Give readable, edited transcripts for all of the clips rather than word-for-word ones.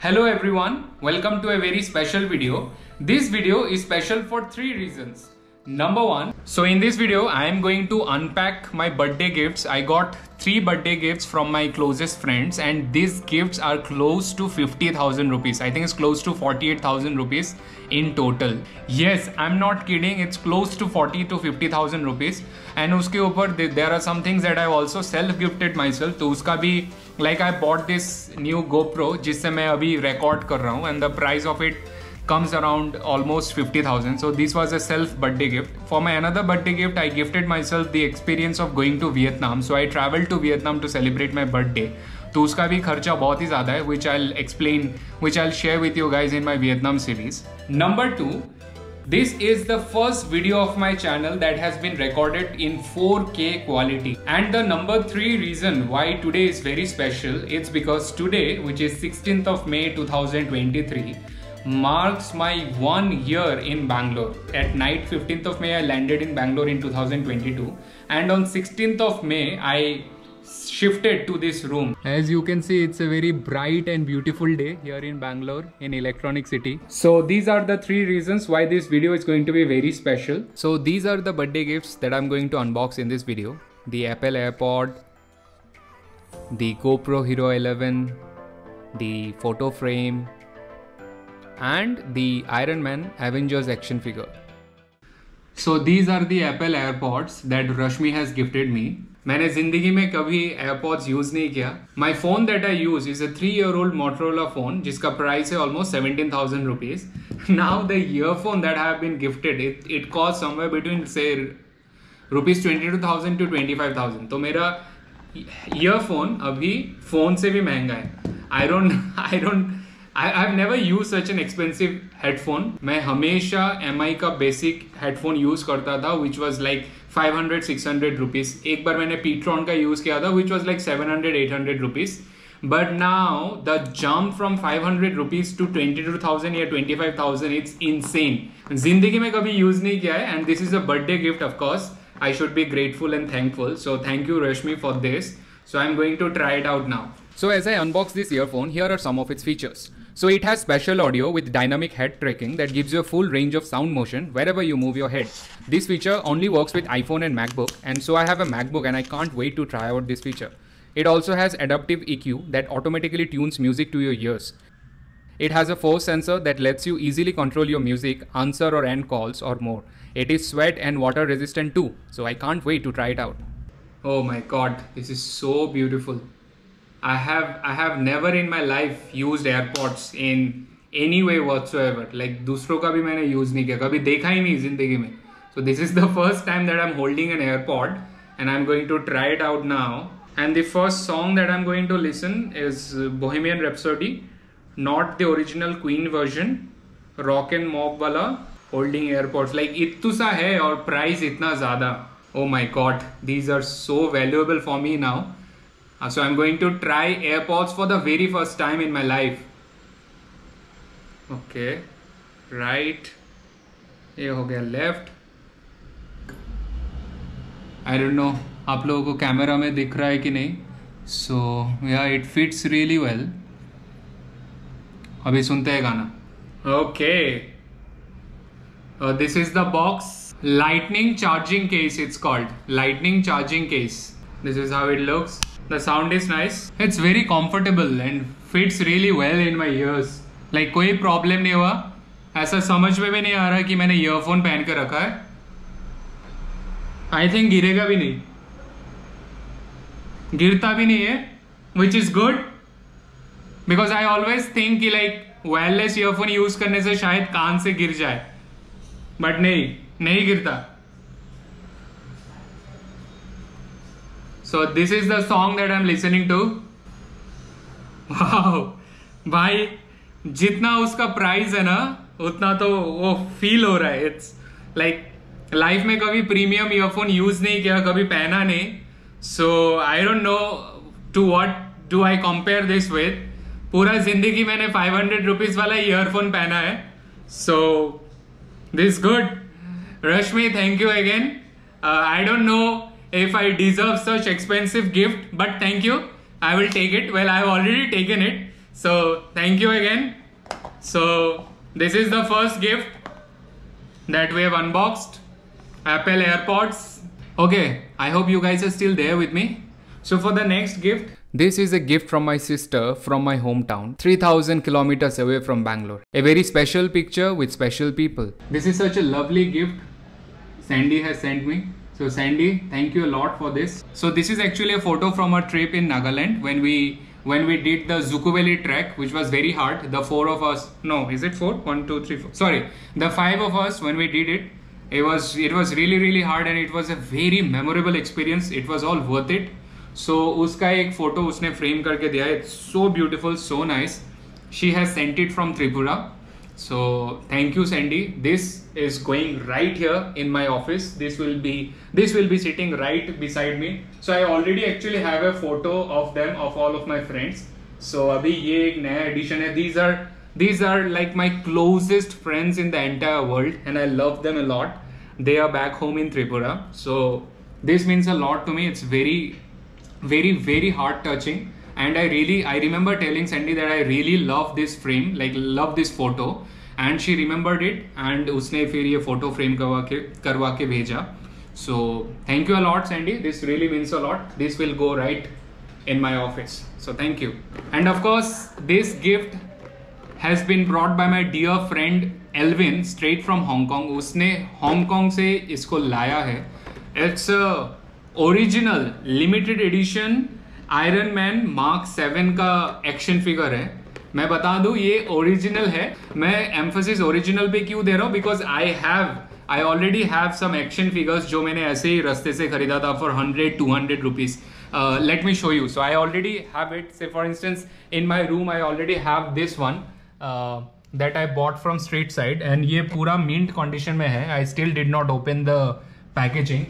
Hello everyone, welcome to a very special video. This video is special for three reasons. Number one, so in this video I am going to unpack my birthday gifts. I got 3 birthday gifts from my closest friends and these gifts are close to 50,000 rupees. I think it's close to 48,000 rupees in total. Yes, I'm not kidding, it's close to 40 to 50,000 rupees. And uske upar there are some things that I've also self-gifted myself. तो उसका भी like I bought this new GoPro जिससे मैं अभी record कर रहा हूँ and the price of it comes around almost 50,000. So this was a self birthday gift. For my another birthday gift, I gifted myself the experience of going to Vietnam. So I traveled to Vietnam to celebrate my birthday. तो उसका भी खर्चा बहुत ही ज़्यादा है, which I'll share with you guys in my Vietnam series. Number 2, this is the first video of my channel that has been recorded in 4K quality. And the number 3 reason why today is very special, it's because today, which is 16th of May 2023, marks my 1 year in Bangalore. At night 15th of May I landed in Bangalore in 2022 and on 16th of May I shifted to this room. As you can see, it's a very bright and beautiful day here in Bangalore in Electronic City. So these are the 3 reasons why this video is going to be very special. So these are the birthday gifts that I'm going to unbox in this video. The Apple AirPod, the GoPro Hero 11, the photo frame, and the Iron Man Avengers action figure. So these are the Apple AirPods that Rashmi has gifted me. मैंने जिंदगी में कभी AirPods use नहीं किया. My phone that I use is a 3-year-old Motorola phone जिसका price है almost 17,000 rupees. Now the earphone that I have been gifted, it costs somewhere between say rupees 22,000 to 25,000. तो मेरा earphone अभी phone से भी महंगा है. I've never used such an expensive headphone. मैं हमेशा MI का basic headphone use करता था, which was like 500-600 rupees. एक बार मैंने Petron का use किया था, which was like 700-800 rupees. But now the jump from 500 rupees to 22,000 या 25,000, it's insane. जिंदगी में कभी use नहीं किया है, and this is a birthday gift, of course. I should be grateful and thankful. So thank you Rashmi for this. So I'm going to try it out now. So as I unbox this earphone, here are some of its features. So it has special audio with dynamic head tracking that gives you a full range of sound motion wherever you move your head. This feature only works with iPhone and MacBook, and so I have a MacBook and I can't wait to try out this feature. It also has adaptive EQ that automatically tunes music to your ears. It has a force sensor that lets you easily control your music, answer or end calls or more. It is sweat and water resistant too, so I can't wait to try it out. Oh my god, this is so beautiful. I have never in my life used AirPods in any way whatsoever. Like दूसरों का भी मैंने use नहीं किया, कभी देखा ही नहीं जिंदगी में. So this is the first time that I'm holding an AirPod and I'm going to try it out now. And the first song that I'm going to listen is Bohemian Rhapsody, not the original Queen version. Rock and Mob वाला holding AirPods. Like इत्तू सा है और price इतना ज़्यादा. Oh my god, these are so valuable for me now. So I'm going to try AirPods for the very first time in my life. Okay, right. ये हो गया left. I don't know आप लोगों को camera में दिख रहा है कि नहीं. So yeah, it fits really well. अभी सुनते हैं गाना. Okay. This is the box. Lightning charging case, it's called. Lightning charging case. This is how it looks. The sound is nice. It's very comfortable and fits really well in my ears. Like कोई problem नहीं हुआ. ऐसा समझ में भी नहीं आ रहा कि मैंने earphone पहन कर रखा है. I think गिरेगा भी नहीं. गिरता भी नहीं है, which is good. Because I always think कि like wireless earphone use करने से शायद कान से गिर जाए. But नहीं गिरता. So this is the song that I'm listening to. Wow, भाई जितना उसका प्राइस है ना उतना तो वो फील हो रहा है. It's like लाइफ में कभी प्रीमियम ईयरफोन यूज नहीं किया, कभी पहना नहीं. So I don't know to what do I compare this with. पूरा जिंदगी मैंने 500 rupees वाला ईयरफोन पहना है. So this is good. Rashmi, thank you again. I don't know if I deserve such expensive gift, but thank you. I will take it. Well, I have already taken it. So thank you again. So this is the first gift that we have unboxed. Apple AirPods. Okay, I hope you guys are still there with me. So for the next gift, this is a gift from my sister from my hometown, 3000 kilometers away from Bangalore. A very special picture with special people. This is such a lovely gift Sandy has sent me. So Sandy, thank you a lot for this. So this is actually a photo from a trip in Nagaland when we did the Zukuveli trek, which was very hard. The 4 of us, no, is it 4? 1, 2, 3, 4. Sorry, the 5 of us when we did it. It was really hard and it was a very memorable experience. It was all worth it. So uska ek photo usne frame karke diya. It's so beautiful, so nice. She has sent it from Tripura. So thank you, Sandy. This is going right here in my office. This will be sitting right beside me. So I already actually have a photo of them, of all of my friends. So abhi ye ek naya addition hai. These are like my closest friends in the entire world and I love them a lot. They are back home in Tripura. So this means a lot to me. It's very heart touching. And I remember telling Sandy that I really love this frame, like love this photo. And she remembered it and उसने फिर ये photo frame करवा के भेजा. So thank you a lot, Sandy. This really means a lot. This will go right in my office. So thank you. And of course, this gift has been brought by my dear friend Elvin straight from Hong Kong. उसने Hong Kong से इसको लाया है. It's a original limited edition Iron Man Mark 7 का action figure है. मैं बता दूं ये ओरिजिनल है. मैं एम्फोसिस ओरिजिनल पे क्यों दे रहा हूँ? Because I already have some action figures जो मैंने ऐसे ही रास्ते से खरीदा था for 100-200 rupees. Let me show you. So I already have it. Say for instance in my room I already have this one that I bought from street side and ये पूरा मिंट कंडीशन में है. I still did not open the packaging.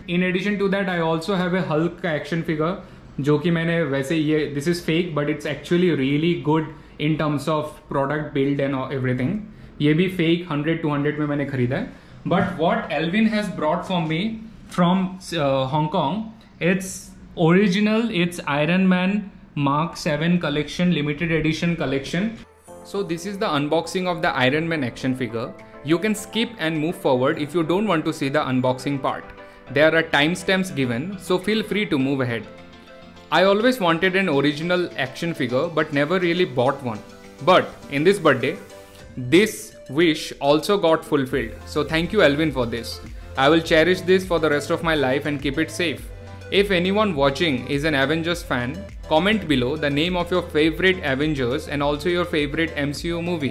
In addition to that I also have A Hulk का action figure जो कि मैंने वैसे ये this is fake but it's actually really good in terms of product build and everything. ये भी fake 100-200 में मैंने खरीदा है. But what Alvin has brought for me from Hong Kong, it's original. It's Iron Man Mark 7 collection, limited edition collection. So this is the unboxing of the Iron Man action figure. You can skip and move forward if you don't want to see the unboxing part. There are timestamps given, so feel free to move ahead. I always wanted an original action figure but never really bought one. But in this birthday, this wish also got fulfilled. So thank you, Elvin, for this. I will cherish this for the rest of my life and keep it safe. If anyone watching is an Avengers fan, comment below the name of your favorite Avengers and also your favorite MCU movie.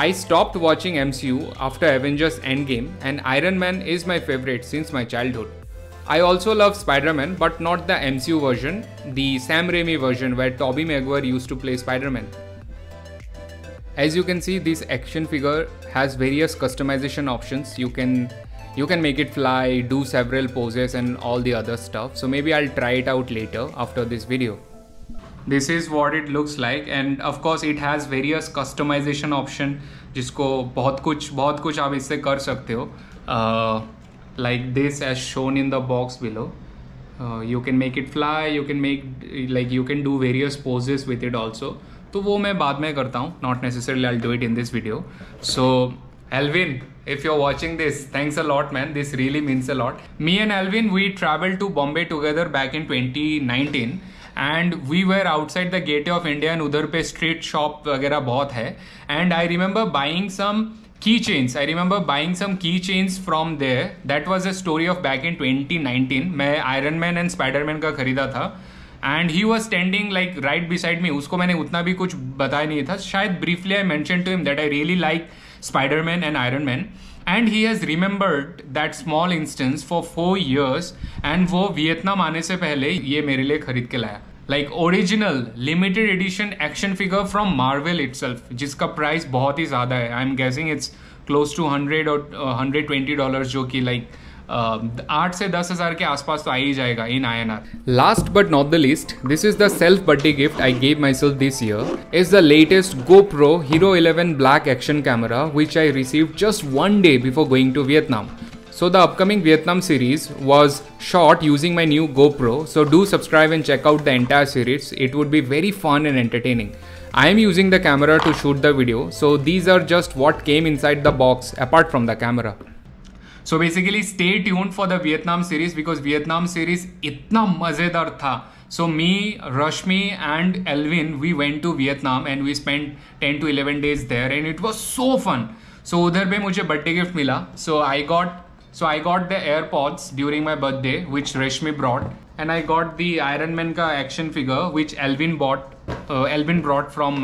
I stopped watching MCU after Avengers Endgame and Iron Man is my favorite since my childhood. I also love Spider-Man but not the MCU version, the Sam Raimi version where Tobey Maguire used to play Spider-Man. As you can see, this action figure has various customization options. You can make it fly, do several poses and all the other stuff. So maybe I'll try it out later after this video. This is what it looks like and of course it has various customization option जिसको बहुत कुछ आप इससे कर सकते हो. Like this as shown in the box below. You can make it fly, you can do various poses with it also. तो वो मैं बाद में करता हूँ. Not necessarily I'll do it in this video. So Elvin, if you're watching this, thanks a lot, man. This really means a lot. Me and Elvin, we traveled to Bombay together back in 2019 and we were outside the Gateway of India and उधर पे street shop वगैरह बहुत है. And I remember buying some keychains from there. That was a story of back in 2019. मैं Iron Man and Spider-Man का खरीदा था. And he was standing like right beside me. उसको मैंने उतना भी कुछ बताया नहीं था. शायद briefly I mentioned to him that I really like Spider-Man and Iron Man. And he has remembered that small instance for 4 years. And वो वियतनाम आने से पहले ये मेरे लिए खरीद के लाया. Like original limited edition action figure from Marvel itself, जिसका प्राइस बहुत ही ज़्यादा है. I'm guessing it's close to $100 or $120, जो कि like 8 से 10 हज़ार के आसपास तो आ ही जाएगा in INR. Last but not the least, this is the self birthday gift I gave myself this year. Is the latest GoPro Hero 11 Black action camera which I received just one day before going to Vietnam. So the upcoming Vietnam series was shot using my new GoPro. So do subscribe and check out the entire series. It would be very fun and entertaining. I am using the camera to shoot the video. So these are just what came inside the box apart from the camera. So basically stay tuned for the Vietnam series because Vietnam series इतना मजेदार था. So me, Rashmi and Elvin, we went to Vietnam and we spent 10 to 11 days there and it was so fun. So उधर पे मुझे birthday gift मिला. So I got the AirPods during my birthday which Rashmi brought, and I got the Iron Man का action figure which Elvin brought from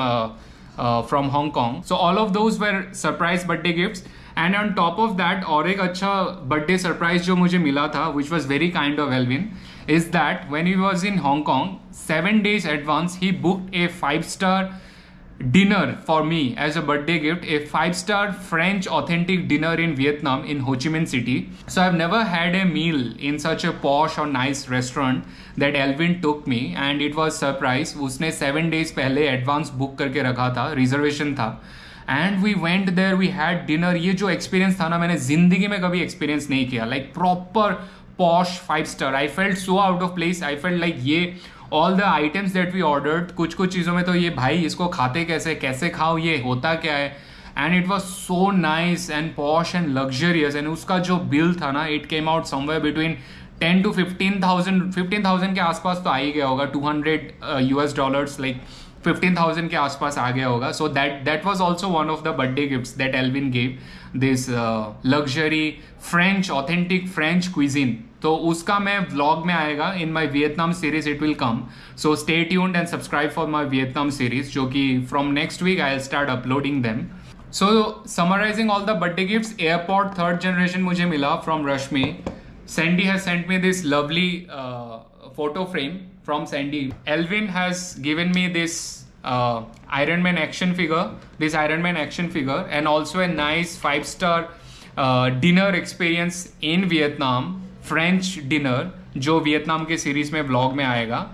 Hong Kong. So all of those were surprise birthday gifts. And on top of that, और एक अच्छा birthday surprise जो मुझे मिला था, which was very kind of Elvin, is that when he was in Hong Kong, 7 days advance, he booked a 5-star dinner for me as a birthday gift, a 5-star French authentic dinner in Vietnam in Ho Chi Minh City. So I've never had a meal in such a posh or nice restaurant that Elvin took me, and it was surprise. उसने 7 days पहले advance book करके रखा था, reservation था. And we went there, we had dinner. ये जो experience था ना, मैंने जिंदगी में कभी experience नहीं किया. Like proper posh 5-star. I felt so out of place. I felt like ये all the items that we ordered, कुछ चीज़ों में तो ये भाई इसको खाते कैसे खाओ, ये होता क्या है. And it was so nice and posh and luxurious. And उसका जो bill था ना, it came out somewhere between 10 to 15,000 के आसपास तो आ ही गया होगा. $200 like 15,000 के आसपास आ गया होगा. So that was also one of the birthday gifts that Elvin gave, this luxury French, authentic French cuisine. तो उसका मैं vlog में आएगा. In my Vietnam series it will come. So stay tuned and subscribe for my Vietnam series, जो कि from next week I'll start uploading them. So summarizing all the birthday gifts, AirPod 3rd generation मुझे मिला from Rashmi. Sandy has sent me this lovely photo frame from Sandy. Elvin has given me this Iron Man action figure, and also a nice 5-star dinner experience in Vietnam, French dinner, जो Vietnam के series में vlog में आएगा.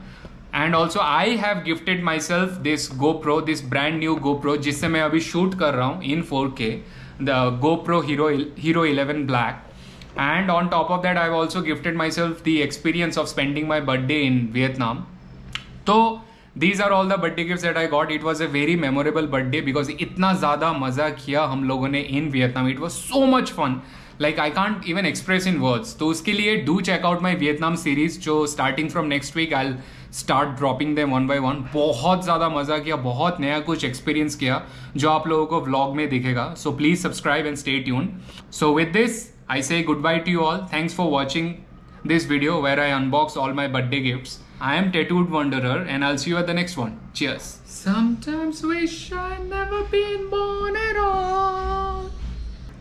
And also I have gifted myself this GoPro, this brand new GoPro जिससे मैं अभी shoot कर रहा हूँ in 4K, the GoPro Hero 11 Black. And on top of that, I've also gifted myself the experience of spending my birthday in Vietnam. So these are all the birthday gifts that I got. It was a very memorable birthday because इतना ज़्यादा मज़ा किया हम लोगों ने in Vietnam. It was so much fun. Like I can't even express in words. तो उसके लिए do check out my Vietnam series जो starting from next week I'll start dropping them one by one. बहुत ज़्यादा मज़ा किया, बहुत नया कुछ experience किया जो आप लोगों को vlog में दिखेगा. So please subscribe and stay tuned. So with this, I say goodbye to you all. Thanks for watching this video where I unbox all my birthday gifts. I am Tattooed Wanderer and I'll see you at the next one. Cheers. Sometimes wish I'd never been born at all.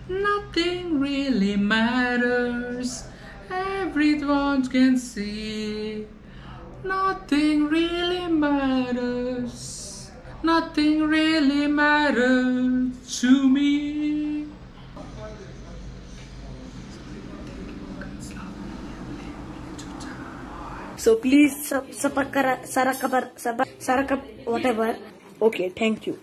Nothing really matters. Everyone can see. Nothing really matters. Nothing really matters to me. So please subscribe, whatever. Okay, thank you.